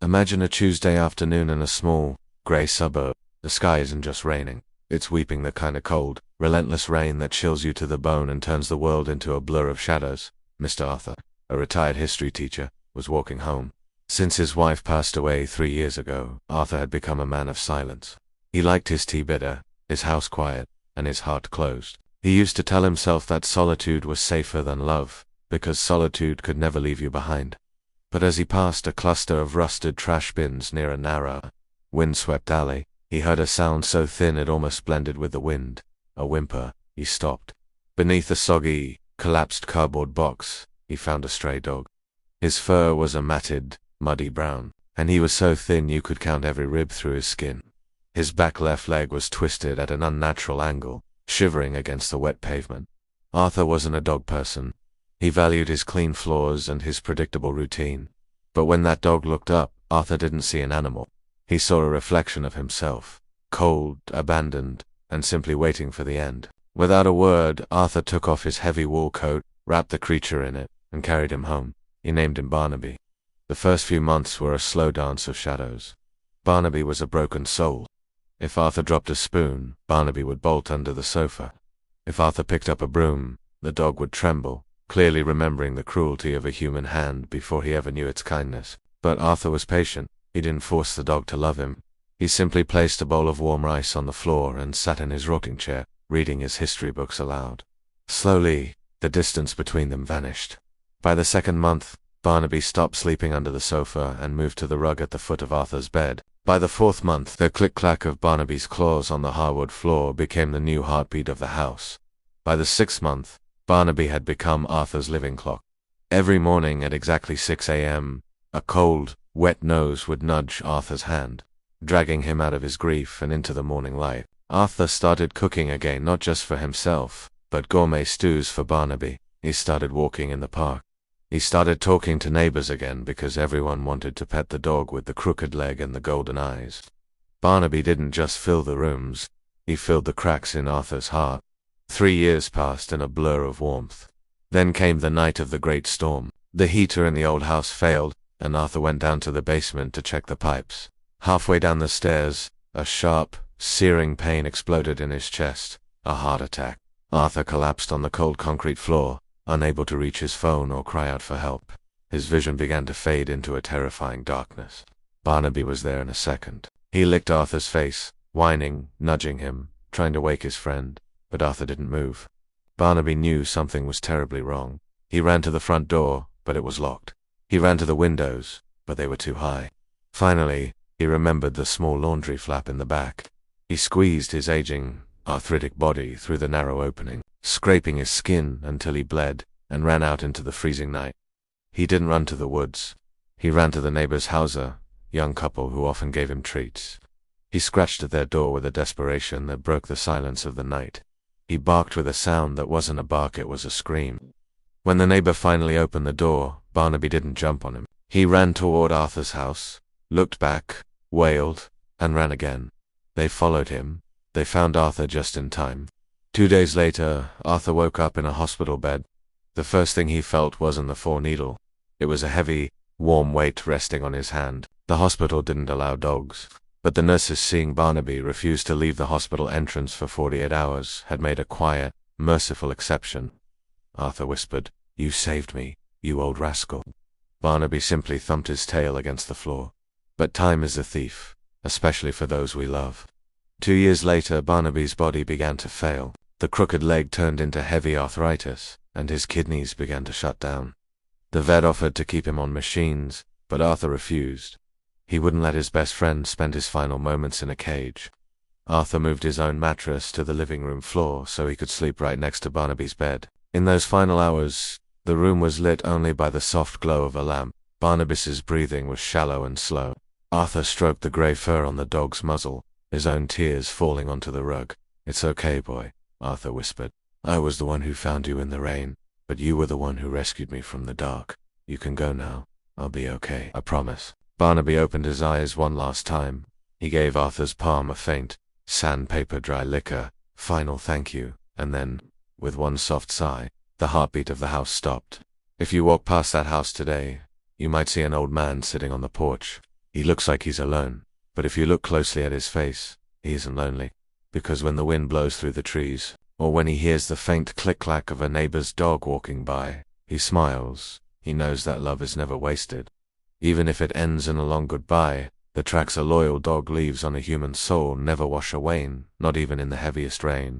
Imagine a Tuesday afternoon in a small, grey suburb. The sky isn't just raining. It's weeping, the kind of cold, relentless rain that chills you to the bone and turns the world into a blur of shadows. Mr. Arthur, a retired history teacher, was walking home. Since his wife passed away 3 years ago, Arthur had become a man of silence. He liked his tea bitter, his house quiet, and his heart closed. He used to tell himself that solitude was safer than love, because solitude could never leave you behind. But as he passed a cluster of rusted trash bins near a narrow, wind-swept alley, he heard a sound so thin it almost blended with the wind. A whimper. He stopped. Beneath a soggy, collapsed cardboard box, he found a stray dog. His fur was a matted, muddy brown, and he was so thin you could count every rib through his skin. His back left leg was twisted at an unnatural angle, shivering against the wet pavement. Arthur wasn't a dog person. He valued his clean floors and his predictable routine. But when that dog looked up, Arthur didn't see an animal. He saw a reflection of himself, cold, abandoned, and simply waiting for the end. Without a word, Arthur took off his heavy wool coat, wrapped the creature in it, and carried him home. He named him Barnaby. The first few months were a slow dance of shadows. Barnaby was a broken soul. If Arthur dropped a spoon, Barnaby would bolt under the sofa. If Arthur picked up a broom, the dog would tremble, clearly remembering the cruelty of a human hand before he ever knew its kindness. But Arthur was patient. He didn't force the dog to love him. He simply placed a bowl of warm rice on the floor and sat in his rocking chair, reading his history books aloud. Slowly, the distance between them vanished. By the second month, Barnaby stopped sleeping under the sofa and moved to the rug at the foot of Arthur's bed. By the fourth month, the click-clack of Barnaby's claws on the hardwood floor became the new heartbeat of the house. By the sixth month, Barnaby had become Arthur's living clock. Every morning at exactly 6 a.m., a cold, wet nose would nudge Arthur's hand, dragging him out of his grief and into the morning light. Arthur started cooking again, not just for himself, but gourmet stews for Barnaby. He started walking in the park. He started talking to neighbors again because everyone wanted to pet the dog with the crooked leg and the golden eyes. Barnaby didn't just fill the rooms, he filled the cracks in Arthur's heart. 3 years passed in a blur of warmth. Then came the night of the great storm. The heater in the old house failed, and Arthur went down to the basement to check the pipes. Halfway down the stairs, a sharp, searing pain exploded in his chest. A heart attack. Arthur collapsed on the cold concrete floor, unable to reach his phone or cry out for help. His vision began to fade into a terrifying darkness. Barnaby was there in a second. He licked Arthur's face, whining, nudging him, trying to wake his friend, but Arthur didn't move. Barnaby knew something was terribly wrong. He ran to the front door, but it was locked. He ran to the windows, but they were too high. Finally, he remembered the small laundry flap in the back. He squeezed his aging, arthritic body through the narrow opening, scraping his skin until he bled, and ran out into the freezing night. He didn't run to the woods. He ran to the neighbor's house, a young couple who often gave him treats. He scratched at their door with a desperation that broke the silence of the night. He barked with a sound that wasn't a bark, it was a scream. When the neighbor finally opened the door, Barnaby didn't jump on him. He ran toward Arthur's house, looked back, wailed, and ran again. They followed him. They found Arthur just in time. 2 days later, Arthur woke up in a hospital bed. The first thing he felt wasn't the 4-needle. It was a heavy, warm weight resting on his hand. The hospital didn't allow dogs, but the nurses, seeing Barnaby refuse to leave the hospital entrance for 48 hours, had made a quiet, merciful exception. Arthur whispered, "You saved me, you old rascal." Barnaby simply thumped his tail against the floor. But time is a thief, especially for those we love. 2 years later, Barnaby's body began to fail. The crooked leg turned into heavy arthritis, and his kidneys began to shut down. The vet offered to keep him on machines, but Arthur refused. He wouldn't let his best friend spend his final moments in a cage. Arthur moved his own mattress to the living room floor so he could sleep right next to Barnaby's bed. In those final hours, the room was lit only by the soft glow of a lamp. Barnabas's breathing was shallow and slow. Arthur stroked the grey fur on the dog's muzzle, his own tears falling onto the rug. "It's okay, boy," Arthur whispered. "I was the one who found you in the rain, but you were the one who rescued me from the dark. You can go now. I'll be okay, I promise." Barnaby opened his eyes one last time. He gave Arthur's palm a faint, sandpaper dry liquor, final thank you, and then, with one soft sigh, the heartbeat of the house stopped. If you walk past that house today, you might see an old man sitting on the porch. He looks like he's alone, but if you look closely at his face, he isn't lonely. Because when the wind blows through the trees, or when he hears the faint click-clack of a neighbor's dog walking by, he smiles. He knows that love is never wasted. Even if it ends in a long goodbye, the tracks a loyal dog leaves on a human soul never wash away, not even in the heaviest rain.